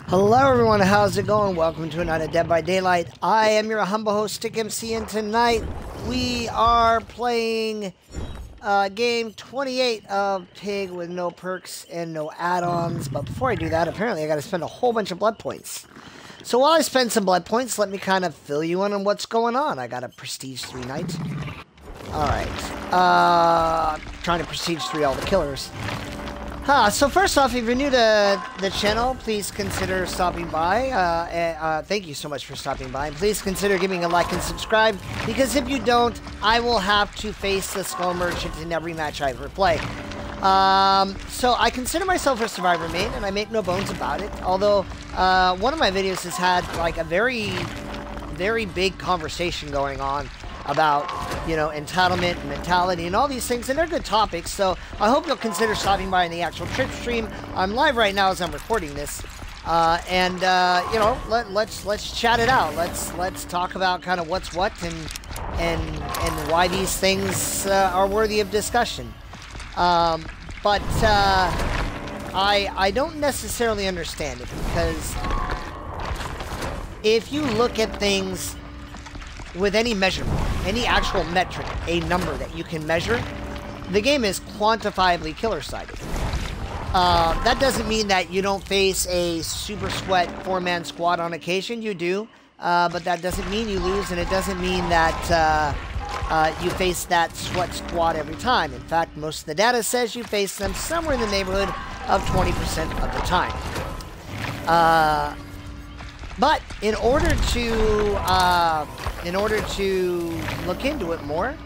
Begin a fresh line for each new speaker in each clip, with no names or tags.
Hello everyone, how's it going? Welcome to another Dead by Daylight. I am your humble host, Stick MC, and tonight we are playing game 28 of Pig with no perks and no add-ons. But before I do that, apparently I gotta spend a whole bunch of blood points. So while I spend some blood points, let me kind of fill you in on what's going on. I got a Prestige 3 Knight. Alright, trying to Prestige 3 all the killers. So first off, if you're new to the channel, please consider stopping by. Thank you so much for stopping by. And please consider giving a like and subscribe, because if you don't, I will have to face the Skull Merchant in every match I ever play. So I consider myself a survivor main, and I make no bones about it. Although, one of my videos has had, like, a very, very big conversation going on about, you know, entitlement and mentality and all these things, and they're good topics, so I hope you'll consider stopping by in the actual Twitch stream. I'm live right now as I'm recording this, you know, let's chat it out. Let's talk about kind of what's what and why these things are worthy of discussion. I don't necessarily understand it, because if you look at things with any measurement, any actual metric, a number that you can measure, the game is quantifiably killer-sided. That doesn't mean that you don't face a super sweat 4-man squad on occasion. You do, but that doesn't mean you lose, and it doesn't mean that you face that sweat squad every time. In fact, most of the data says you face them somewhere in the neighborhood of 20% of the time. But in order to look into it more,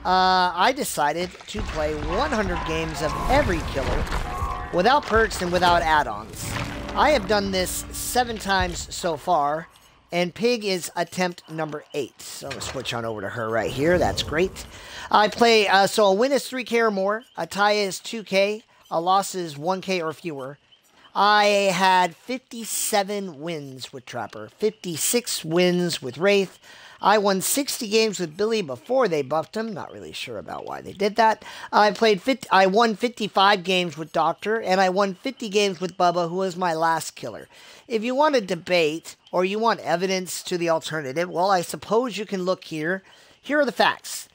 I decided to play 100 games of every killer without perks and without add-ons. I have done this 7 times so far, and Pig is attempt number 8. So I'm going to switch on over to her right here. That's great. I play, so a win is 3K or more, a tie is 2K, a loss is 1K or fewer. I had 57 wins with Trapper, 56 wins with Wraith. I won 60 games with Billy before they buffed him. Not really sure about why they did that. I won 55 games with Doctor, and I won 50 games with Bubba, who was my last killer. If you want to debate, or you want evidence to the alternative, well, I suppose you can look here. Here are the facts.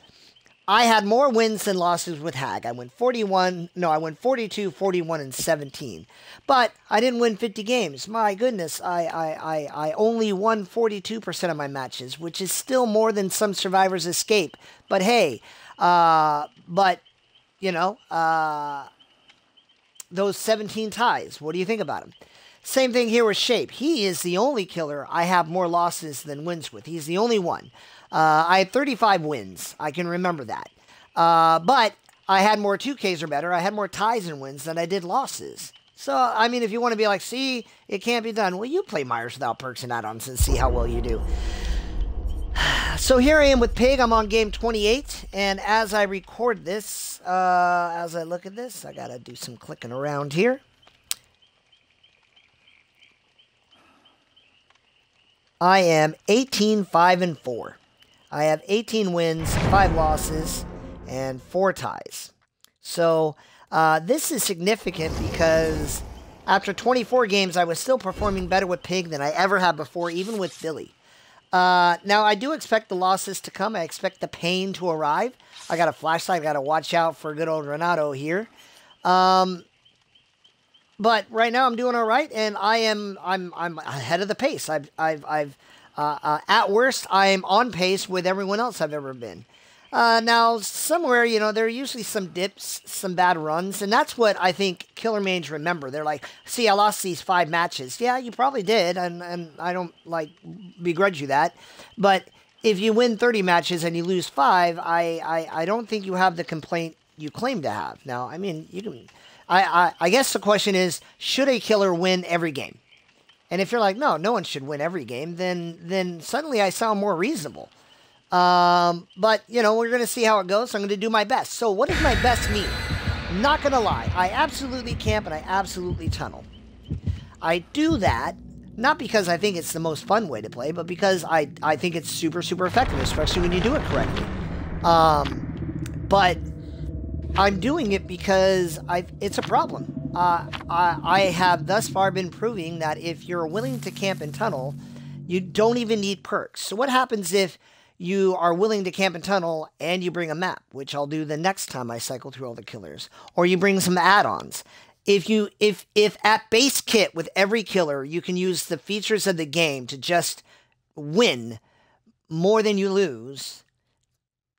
I had more wins than losses with Hag. I went 42, 41, and 17. But I didn't win 50 games. My goodness, I only won 42% of my matches, which is still more than some survivors escape. But hey, you know, those 17 ties, what do you think about them? Same thing here with Shape. He is the only killer I have more losses than wins with. He's the only one. I had 35 wins. I can remember that. But I had more 2Ks or better. I had more ties and wins than I did losses. So, I mean, if you want to be like, see, it can't be done. Well, you play Myers without perks and add-ons and see how well you do. So here I am with Pig. I'm on game 28. And as I record this, as I look at this, I got to do some clicking around here. I am 18, 5, and 4. I have 18 wins, 5 losses, and 4 ties. So, this is significant because after 24 games, I was still performing better with Pig than I ever have before, even with Billy. Now, I do expect the losses to come. I expect the pain to arrive. I got a flashlight. I got to watch out for good old Renato here. But right now I'm doing all right, and I'm ahead of the pace. At worst, I'm on pace with everyone else I've ever been. Now, somewhere, you know, there are usually some dips, some bad runs, and that's what I think killer mains remember. They're like, see, I lost these 5 matches. Yeah, you probably did, and I don't, like, begrudge you that. But if you win 30 matches and you lose 5, I don't think you have the complaint you claim to have. Now, I mean, you can... I guess the question is, should a killer win every game? And if you're like, no one should win every game, then suddenly I sound more reasonable. But, you know, we're going to see how it goes. So I'm going to do my best. So what does my best mean? Not going to lie. I absolutely camp and I absolutely tunnel. I do that, not because I think it's the most fun way to play, but because I think it's super, super effective, especially when you do it correctly. But I'm doing it because it's a problem. I have thus far been proving that if you're willing to camp and tunnel, you don't even need perks. So what happens if you are willing to camp and tunnel and you bring a map, which I'll do the next time I cycle through all the killers, or you bring some add-ons? If at base kit with every killer, you can use the features of the game to just win more than you lose,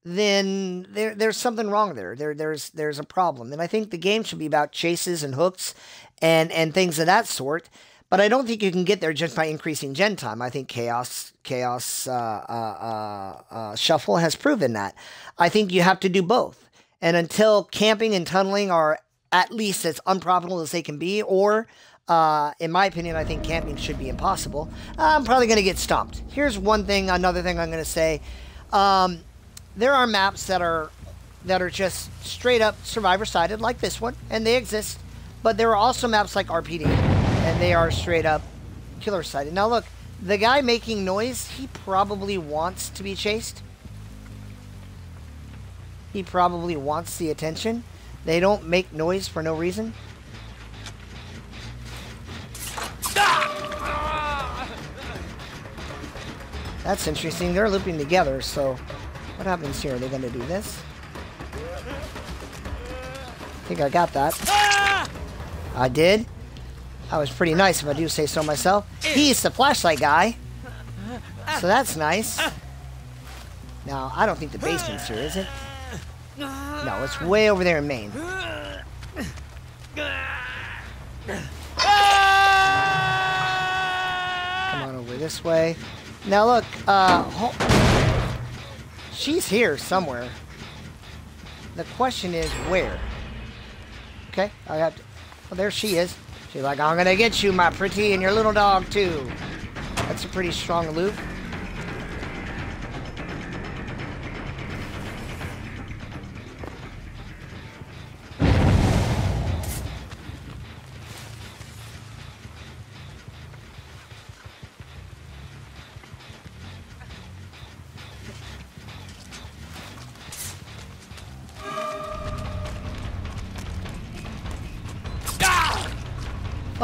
then there's something wrong there. There's a problem. And I think the game should be about chases and hooks and things of that sort. But I don't think you can get there just by increasing gen time. I think Chaos Shuffle has proven that. I think you have to do both. And until camping and tunneling are at least as unprofitable as they can be, or in my opinion, I think camping should be impossible, I'm probably going to get stomped. Here's another thing I'm going to say. There are maps that are just straight up survivor sided, like this one, and they exist. But there are also maps like RPD, and they are straight up killer sided. Now look, the guy making noise, he probably wants to be chased. He probably wants the attention. They don't make noise for no reason. That's interesting. They're looping together, so what happens here? Are they going to do this? I think I got that. I did. That was pretty nice if I do say so myself. He's the flashlight guy, so that's nice. Now, I don't think the basement's here, is it? No, it's way over there in Maine. Come on over this way. Now look, she's here somewhere. The question is where? Okay, I have to. Well, there she is. She's like, I'm gonna get you, my pretty, and your little dog too. That's a pretty strong loop.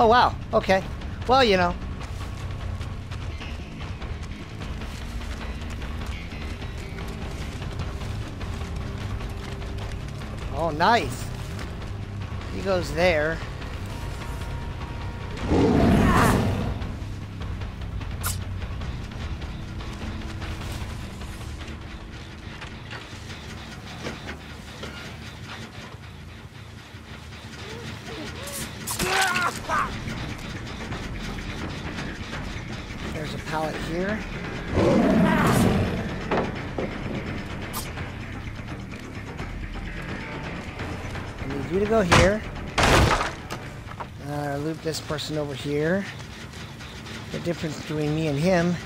Oh, wow. Okay. Well, you know. Oh, nice. He goes there. There's a pallet here. I need you to go here. Loop this person over here. The difference between me and him.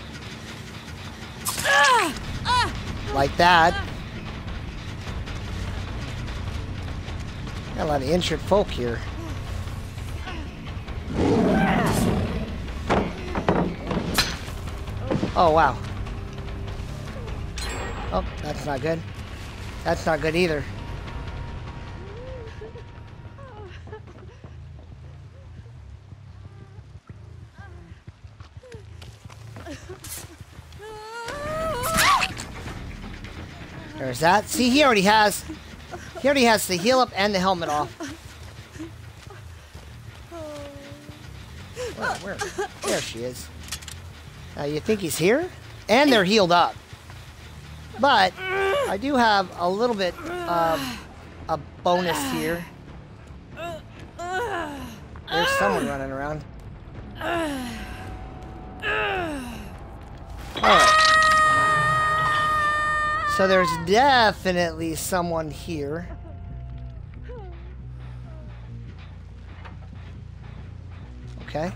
Like that. Got a lot of injured folk here. Oh, wow. Oh, that's not good. That's not good either. There's that. See, he already has the heal up and the helmet off. Where? There she is. You think he's here? And they're healed up. But I do have a little bit of a bonus here. There's someone running around. Alright. So there's definitely someone here. Okay.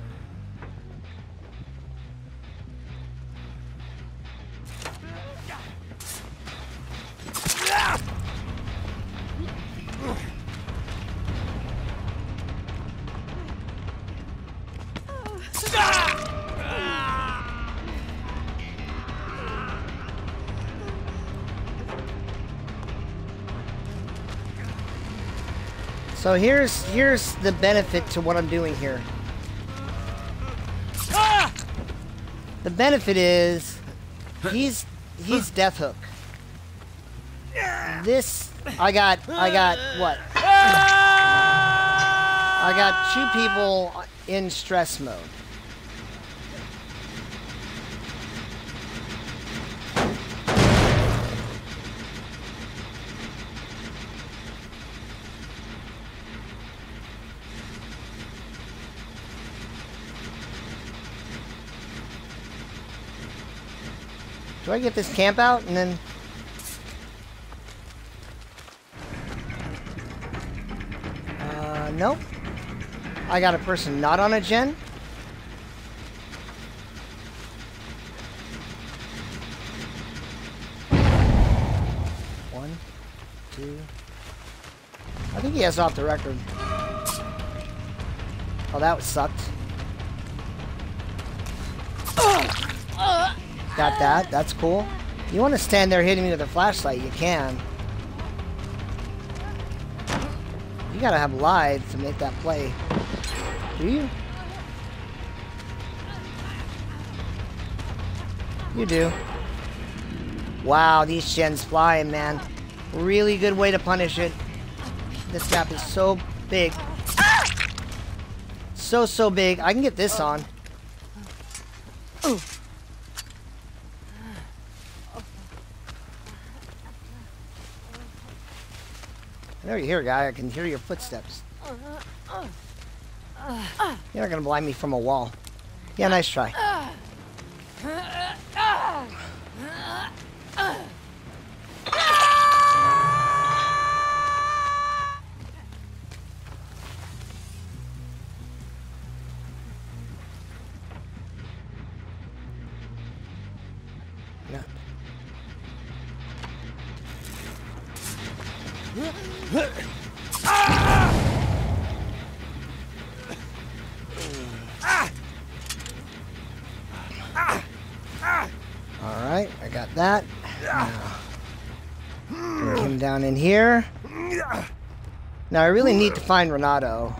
So here's the benefit to what I'm doing here. The benefit is he's Death Hook. This I got what? I got 2 people in stress mode. Do I get this camp out and then... Nope. I got a person not on a gen. 1, 2. I think he has off the record. Oh, that sucked. Got that. That's cool. You want to stand there hitting me with a flashlight, you can. You gotta have live to make that play. Do you? You do. Wow, these gens flying, man. Really good way to punish it. This map is so big. So big. I can get this on. Ooh. There you hear, guy. I can hear your footsteps. You're not gonna blind me from a wall. Yeah, nice try. Alright, I got that. Put him down in here. Now I really need to find Renato.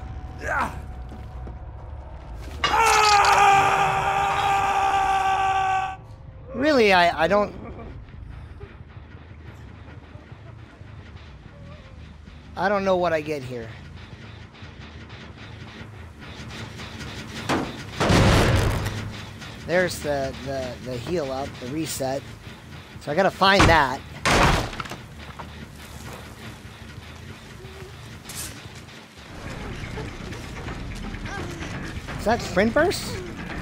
Really, I don't... I don't know what I get here. There's the heal up, the reset. So I gotta find that. Is that sprint burst?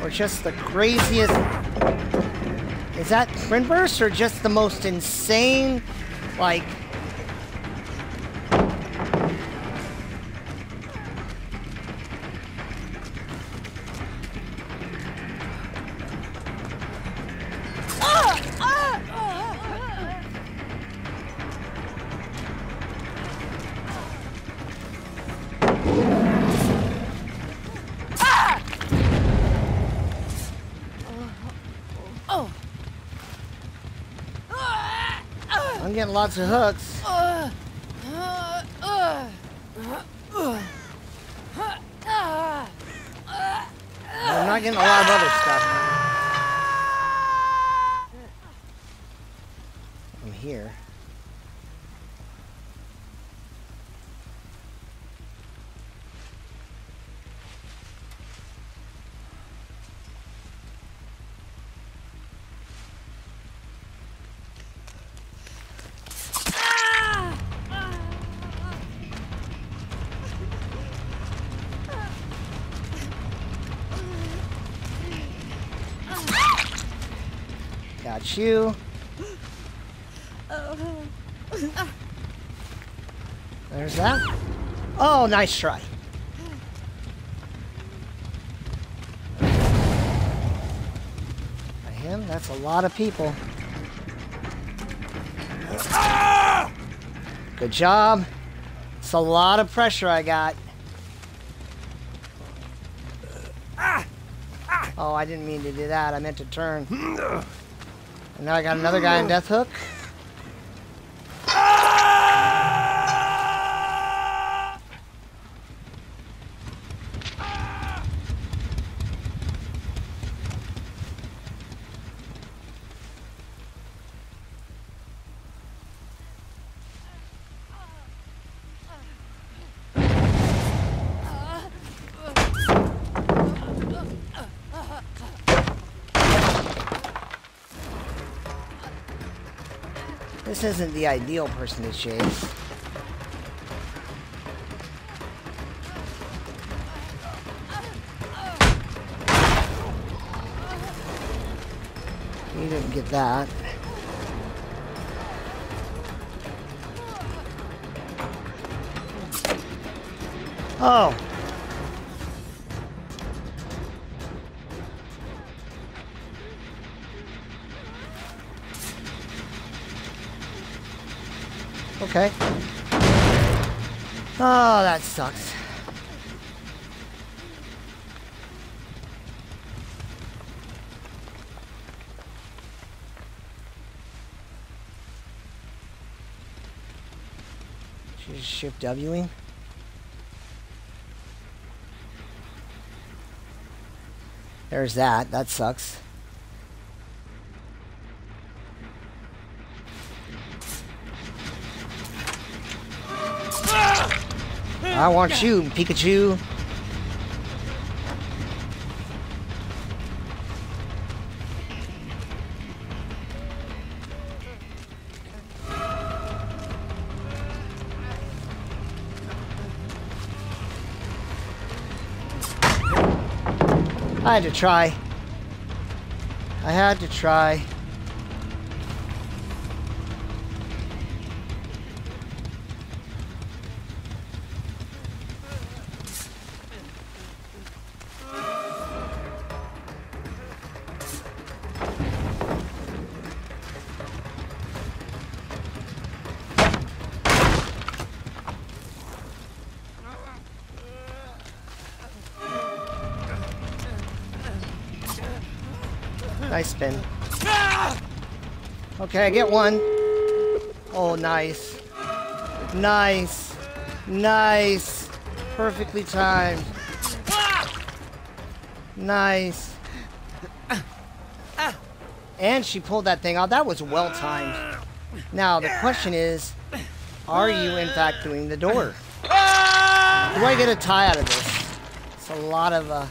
Or just the craziest... Is that sprint burst or just the most insane, like... I'm getting lots of hooks. I'm not getting a lot of other stuff. I'm here. Got you. There's that. Oh, nice try. By him, that's a lot of people. Good job. It's a lot of pressure I got. Oh, I didn't mean to do that. I meant to turn. And now I got another guy in Death Hook. This isn't the ideal person to chase. You didn't get that. Oh. Okay. Oh, that sucks. She's shift Wing. There's that. That sucks. I want you, Pikachu. I had to try. I had to try. Nice spin. Okay, I get one. Oh, nice. Nice. Nice. Perfectly timed. Nice. And she pulled that thing out. That was well timed. Now, the question is, are you in fact doing the door? Do I get a tie out of this? It's a lot of,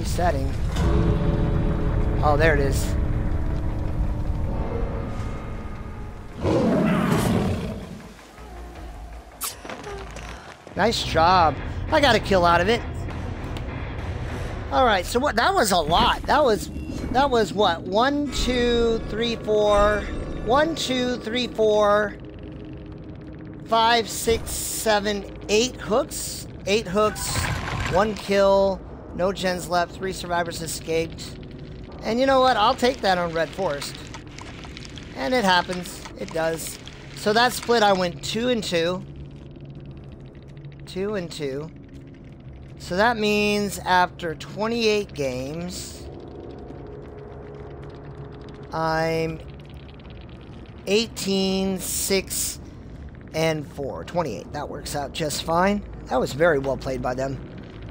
setting. Oh, there it is. Nice job. I got a kill out of it. All right, so what? That was a lot. That was what? 1, 2, 3, 4. 1, 2, 3, 4. 5, 6, 7, 8 hooks. 8 hooks. 1 kill. No gens left, 3 survivors escaped. And you know what? I'll take that on Red Forest. And it happens. It does. So that split, I went 2 and 2. 2 and 2. So that means after 28 games, I'm 18, 6, and 4. 28. That works out just fine. That was very well played by them.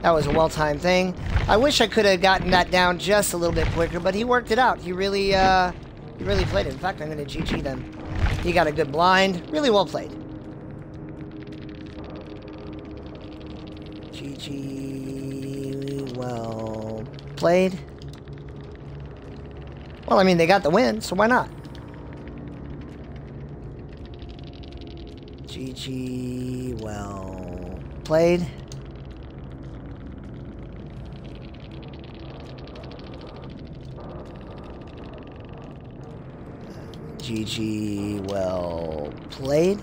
That was a well-timed thing. I wish I could have gotten that down just a little bit quicker, but he worked it out. He really played it. In fact, I'm going to GG them. He got a good blind. Really well played. GG, well played. Well, I mean, they got the win, so why not? GG, well played. GG, well played.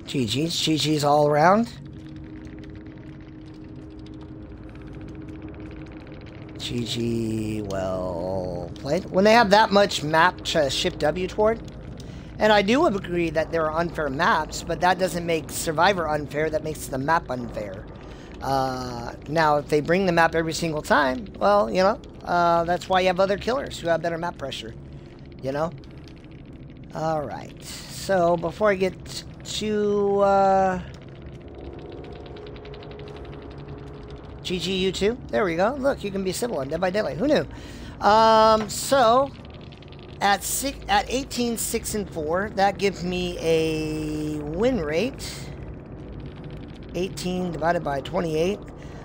GG's all around. GG, well played. When they have that much map to shift W toward, and I do agree that there are unfair maps, but that doesn't make Survivor unfair, that makes the map unfair. Now, if they bring the map every single time, well, you know, that's why you have other killers who have better map pressure, you know? Alright, so before I get to, GG you too. There we go. Look, you can be civil on Dead by Daylight. Who knew? So, at 18, 6, and 4, that gives me a win rate 18 divided by 28.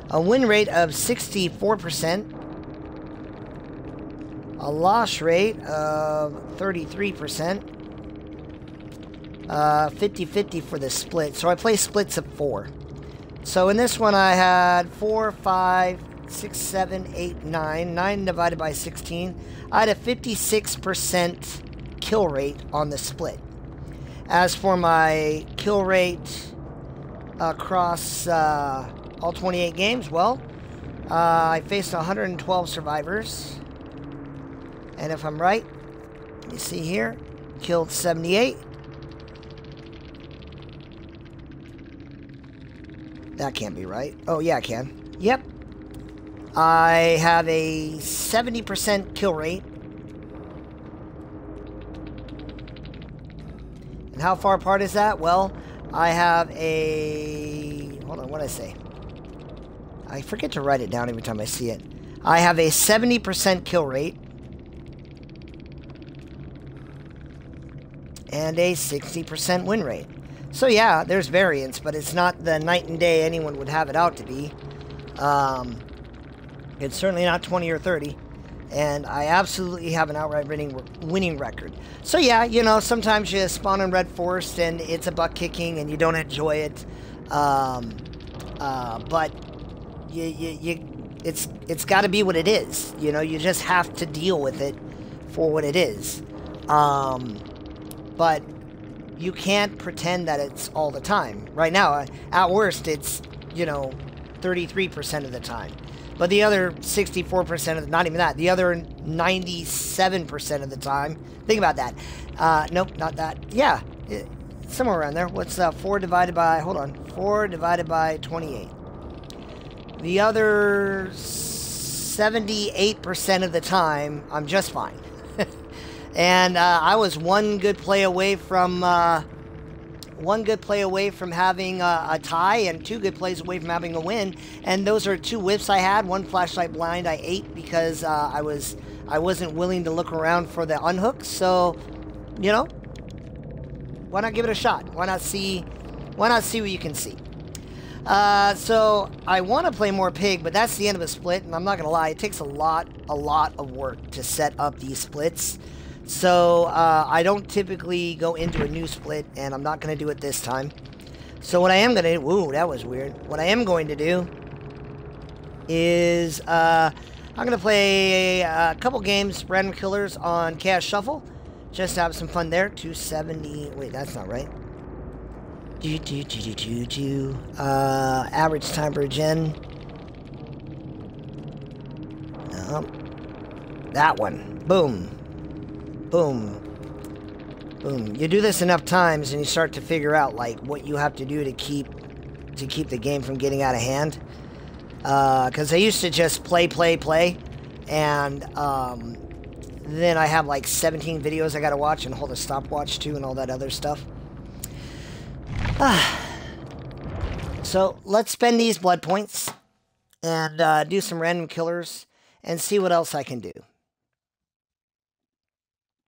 A win rate of 64%. A loss rate of 33%. 50-50 for the split. So I play splits of 4. So in this one I had 4, 5, 6, 7, 8, 9. 9 divided by 16. I had a 56% kill rate on the split. As for my kill rate across all 28 games, well, I faced 112 survivors. And if I'm right, you see here, killed 78. That can't be right. Oh, yeah, I can. Yep. I have a 70% kill rate. And how far apart is that? Well, I have a... Hold on, what did I say? I forget to write it down every time I see it. I have a 70% kill rate. And a 60% win rate. So yeah, there's variance, but it's not the night and day anyone would have it out to be. It's certainly not 20 or 30. And I absolutely have an outright winning record. So yeah, you know, sometimes you spawn in Red Forest and it's a butt kicking and you don't enjoy it. But it's got to be what it is. You know, you just have to deal with it for what it is. But you can't pretend that it's all the time. Right now, at worst, it's, you know, 33% of the time. But the other 64% of the, not even that, the other 97% of the time, think about that. Nope, not that. Yeah, somewhere around there. What's 4 divided by, hold on, 4 divided by 28. The other 78% of the time, I'm just fine. And I was one good play away from having a tie, and 2 good plays away from having a win. And those are 2 whips I had. 1 flashlight blind I ate because I wasn't willing to look around for the unhook. So, you know, why not give it a shot? Why not see what you can see? So I want to play more pig, but that's the end of a split. And I'm not gonna lie, it takes a lot of work to set up these splits. So, I don't typically go into a new split, and I'm not going to do it this time. So what I am going to do... Ooh, that was weird. What I am going to do is, I'm going to play a couple games, Random Killers on Chaos Shuffle. Just to have some fun there. 270... Wait, that's not right. Average time per gen. No. That one. Boom. Boom. Boom. You do this enough times and you start to figure out like what you have to do to keep the game from getting out of hand. Because I used to just play. And then I have like 17 videos I gotta watch and hold a stopwatch too and all that other stuff. So let's spend these blood points and do some random killers and see what else I can do.